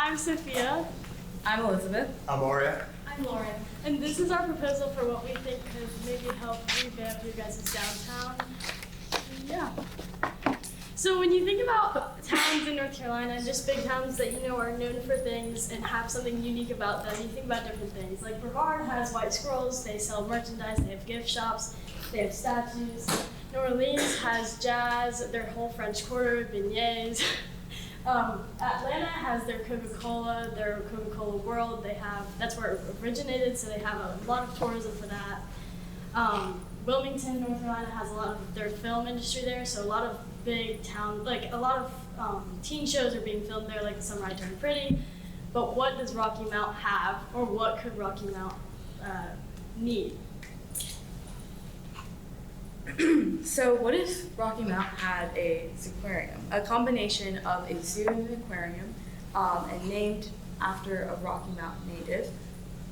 I'm Sophia. I'm Elizabeth. I'm Aria. I'm Lauren. And this is our proposal for what we think could maybe help revamp your guys' downtown. Yeah. So when you think about towns in North Carolina, just big towns that you know are known for things and have something unique about them, you think about different things. Like Brevard has white squirrels, they sell merchandise, they have gift shops, they have statues. New Orleans has jazz, their whole French Quarter, beignets. Atlanta has their Coca-Cola World. That's where it originated, so they have a lot of tourism for that. Wilmington, North Carolina has a lot of their film industry there, so a lot of big town, like a lot of teen shows are being filmed there, like The Summer I Turned Pretty. But what does Rocky Mount have, or what could Rocky Mount need? So what if Rocky Mount had a ZooQuarium, a combination of a zoo and an aquarium, and named after a Rocky Mount native,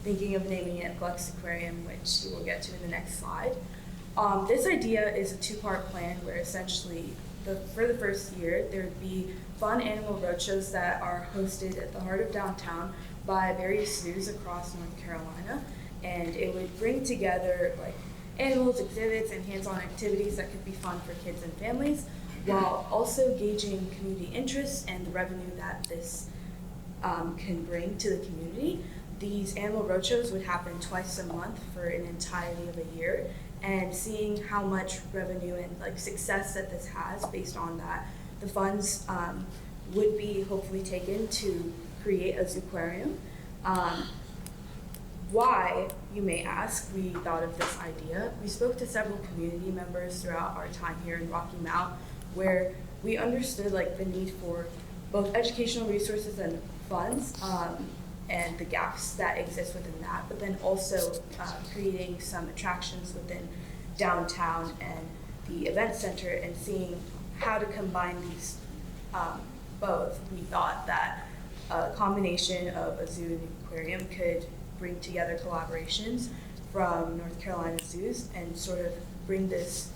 thinking of naming it Buck's Aquarium, which we will get to in the next slide. This idea is a two-part plan where essentially for the first year there would be fun animal roadshows that are hosted at the heart of downtown by various zoos across North Carolina, and it would bring together like animals, exhibits, and hands-on activities that could be fun for kids and families, while also gauging community interest and the revenue that this can bring to the community. These animal roadshows would happen twice a month for an entirety of a year, and seeing how much revenue and like success that this has based on that, the funds would be hopefully taken to create a ZooQuarium. Why, you may ask, we thought of this idea. We spoke to several community members throughout our time here in Rocky Mount, where we understood like the need for both educational resources and funds, and the gaps that exist within that, but then also creating some attractions within downtown and the event center and seeing how to combine these both. We thought that a combination of a zoo and an aquarium could bring together collaborations from North Carolina zoos and sort of bring this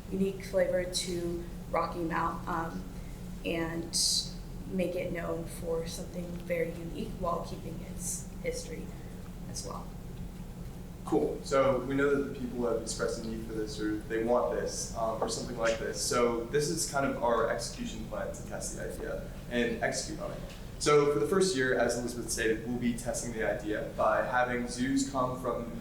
unique flavor to Rocky Mount and make it known for something very unique while keeping its history as well. Cool. So we know that the people have expressed a need for this, or they want this, or something like this. So this is kind of our execution plan to test the idea and execute on it. So for the first year, as Elizabeth stated, we'll be testing the idea by having zoos come from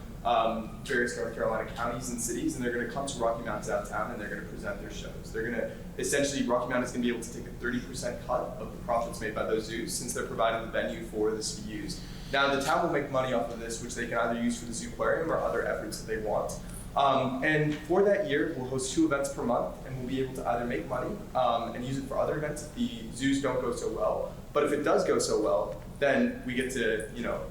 various North Carolina counties and cities, and they're going to come to Rocky Mount downtown and they're going to present their shows. They're going to, essentially, Rocky Mount is going to be able to take a 30% cut of the profits made by those zoos since they're providing the venue for this to be used. Now, the town will make money off of this, which they can either use for the ZooQuarium or other efforts that they want. And for that year, we'll host 2 events per month, and we'll be able to either make money and use it for other events if the zoos don't go so well. But if it does go so well, then we get to,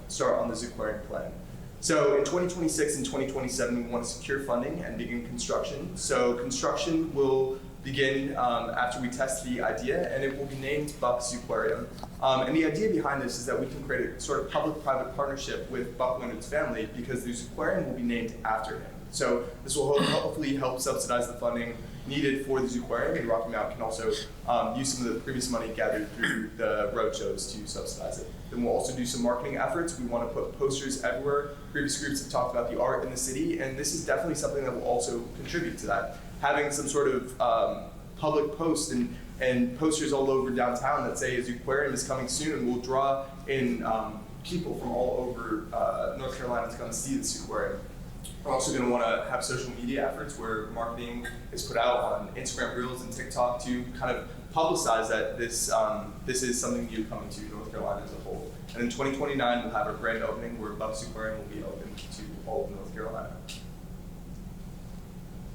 start on the ZooQuarium plan. So in 2026 and 2027, we want to secure funding and begin construction. So construction will begin after we test the idea, and it will be named Buck's ZooQuarium. And the idea behind this is that we can create a sort of public-private partnership with Buck Leonard's family because the ZooQuarium will be named after him. So this will hopefully help subsidize the funding needed for the ZooQuarium, and Rocky Mount can also use some of the previous money gathered through the roadshows to subsidize it. Then we'll also do some marketing efforts. We want to put posters everywhere. Previous groups have talked about the art in the city, and this is definitely something that will also contribute to that. Having some sort of public post and posters all over downtown that say a ZooQuarium is coming soon will draw in people from all over North Carolina to come see the ZooQuarium. We're also going to want to have social media efforts where marketing is put out on Instagram Reels and TikTok to kind of publicize that this is something new coming to North Carolina as a whole. And in 2029, we'll have our grand opening where Buck's ZooQuarium will be open to all of North Carolina.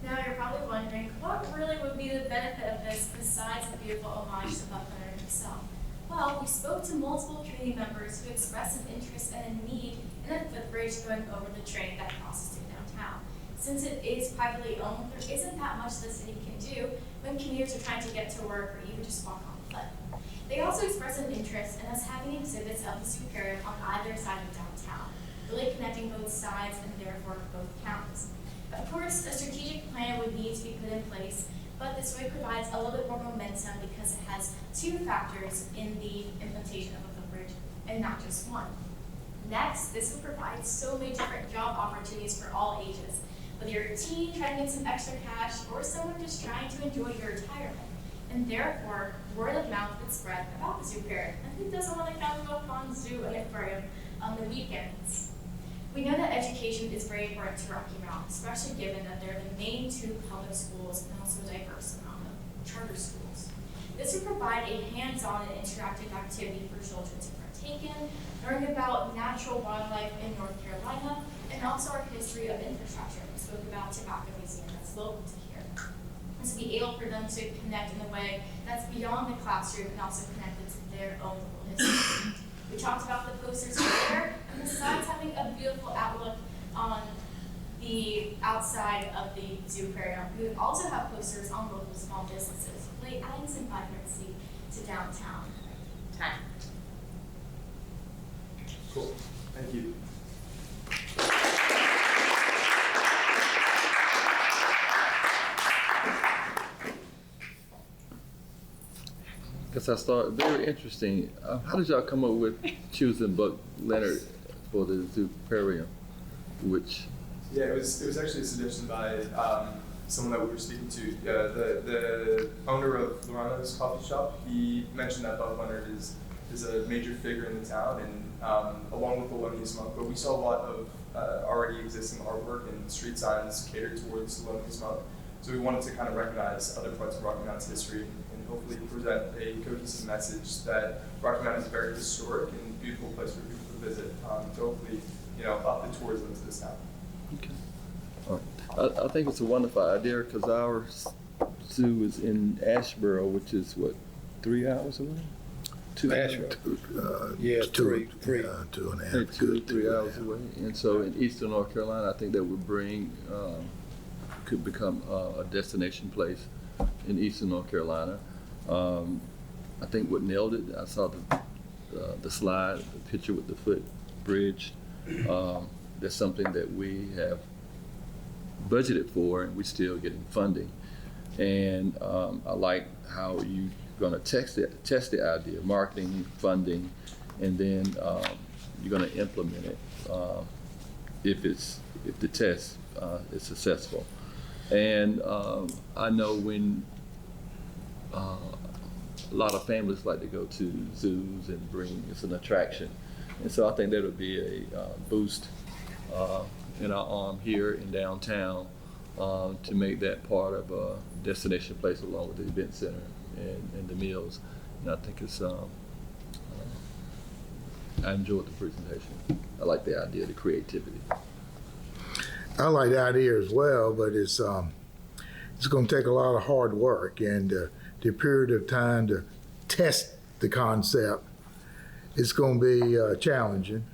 Now you're probably wondering, what really would be the benefit of this besides a beautiful homage to Buck Leonard himself? Well, we spoke to multiple community members who expressed an interest and a need in a footbridge going over the train that crosses through downtown. Since it is privately owned, there isn't that much the city can do when commuters are trying to get to work or even just walk on foot. They also expressed an interest in us having exhibits of the ZooQuarium on either side of downtown, really connecting both sides and therefore both counties. Of course, a strategic plan would need to be put in place, but this way provides a little bit more momentum because it has 2 factors in the implementation of a footbridge and not just one. Next, this would provide so many different job opportunities for all ages, whether you're a teen trying to get some extra cash or someone just trying to enjoy your retirement. And therefore, word of mouth would spread about the ZooQuarium. And who doesn't want to come to a fun zoo and aquarium on the weekends? We know that education is very important to Rocky Mount, especially given that they're the main two public schools and also a diverse amount of charter schools. This would provide a hands-on and interactive activity for children to partake in, learning about natural wildlife in North Carolina, and also our history of infrastructure. We spoke about Tobacco Museum that's local to here. This would be able for them to connect in a way that's beyond the classroom and also connected to their own local history. We talked about the posters earlier, and besides having a beautiful outlook on the outside of the ZooQuarium, we would also have posters on local small businesses, really adding some vibrancy to downtown. Time. Cool. Thank you. Guess I started very interesting. How did y'all come up with choosing Buck Leonard for the ZooQuarium? Which Yeah, it was actually a suggestion by someone that we were speaking to. The owner of Lorano's coffee shop. He mentioned that Buck Leonard is a major figure in the town, and along with the Thelonious Monk. But we saw a lot of already existing artwork and street signs catered towards the Thelonious Monk. So we wanted to kind of recognize other parts of Rocky Mount's history and hopefully present a cohesive message that Rocky Mount is a very historic and beautiful place for people to visit. To hopefully, up the tourism to this town. okay. All right. I think it's a wonderful idea because our zoo is in Asheboro, which is what, 3 hours away? 2 hours. Yeah, two, three. 2.5. 3 hours away. And so in eastern North Carolina, I think that would could become a destination place in eastern North Carolina. I think what nailed it, I saw the slide, the picture with the footbridge. That's something that we have budgeted for, and we're still getting funding. And I like how you're going to test the idea, marketing, funding, and then you're going to implement it if the test is successful. And I know when a lot of families like to go to zoos and it's an attraction. And so I think that would be a boost in our arm here in downtown to make that part of a destination place along with the event center and the meals. And I think it's, I enjoyed the presentation. I like the idea, the creativity. I like the idea as well, but it's going to take a lot of hard work, and the period of time to test the concept is going to be challenging.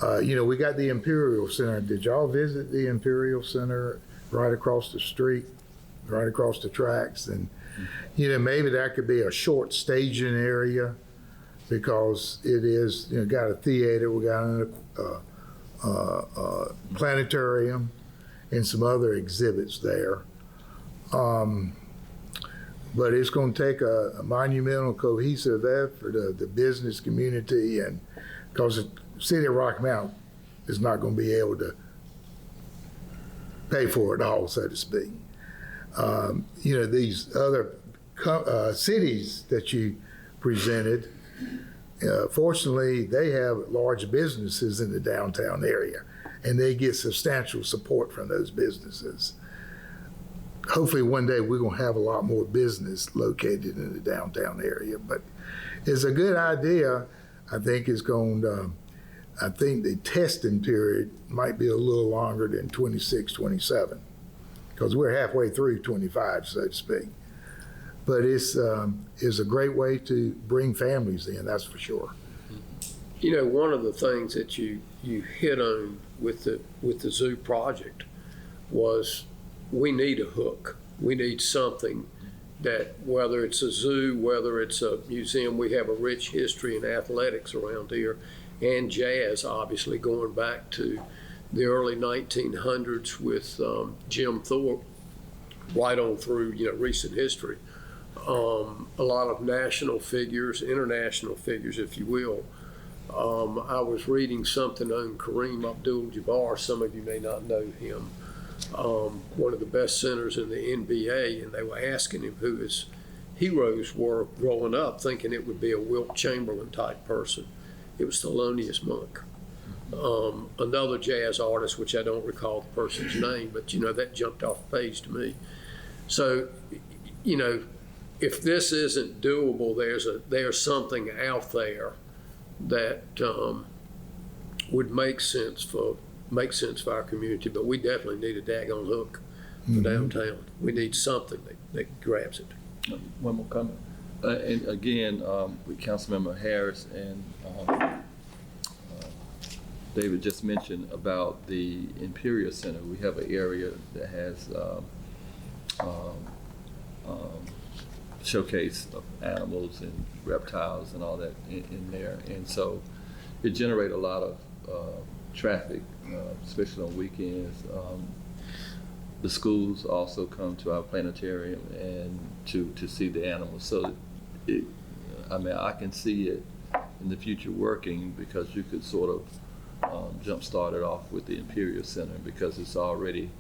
We got the Imperial Center. Did y'all visit the Imperial Center right across the street, right across the tracks? And maybe that could be a short staging area because it is got a theater, we got a planetarium, and some other exhibits there. But it's going to take a monumental, cohesive effort of the business community, and because the city of Rocky Mount is not going to be able to pay for it all, so to speak. These other cities that you presented, fortunately, they have large businesses in the downtown area, and they get substantial support from those businesses. Hopefully one day we're going to have a lot more business located in the downtown area, but it's a good idea. I think I think the testing period might be a little longer than 26, 27, because we're halfway through 25, so to speak. But it's a great way to bring families in, that's for sure. One of the things that you hit on with the zoo project was we need a hook. We need something that, whether it's a zoo, whether it's a museum, we have a rich history in athletics around here, and jazz, obviously, going back to the early 1900s with Jim Thorpe, right on through recent history. A lot of national figures, international figures, if you will. I was reading something on Kareem Abdul-Jabbar. Some of you may not know him. One of the best centers in the NBA, and they were asking him who his heroes were growing up, thinking it would be a Wilt Chamberlain type person. It was Thelonious Monk. Another jazz artist, which I don't recall the person's name, but you know, that jumped off the page to me. So, you know, if this isn't doable, there's something out there that would make sense for our community. But we definitely need a daggone hook for downtown. We need something that grabs it. One more comment. And again, with Councilmember Harris and David just mentioned about the Imperial Center. We have an area that has showcase of animals and reptiles and all that in there. And so it generates a lot of traffic, especially on weekends. The schools also come to our planetarium and to see the animals. So I can see it in the future working, because you could sort of jumpstart it off with the Imperial Center, because it's already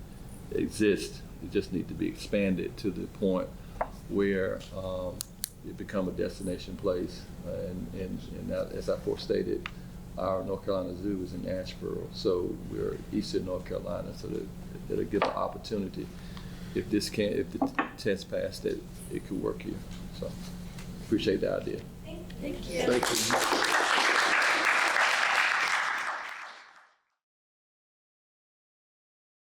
exists. It just needs to be expanded to the point where it become a destination place. And that, as I forestated, our North Carolina Zoo is in Asheboro, so we're eastern North Carolina, so that it'll give an opportunity. If the test passed, that it could work here. So appreciate the idea. Thank you. Thank you.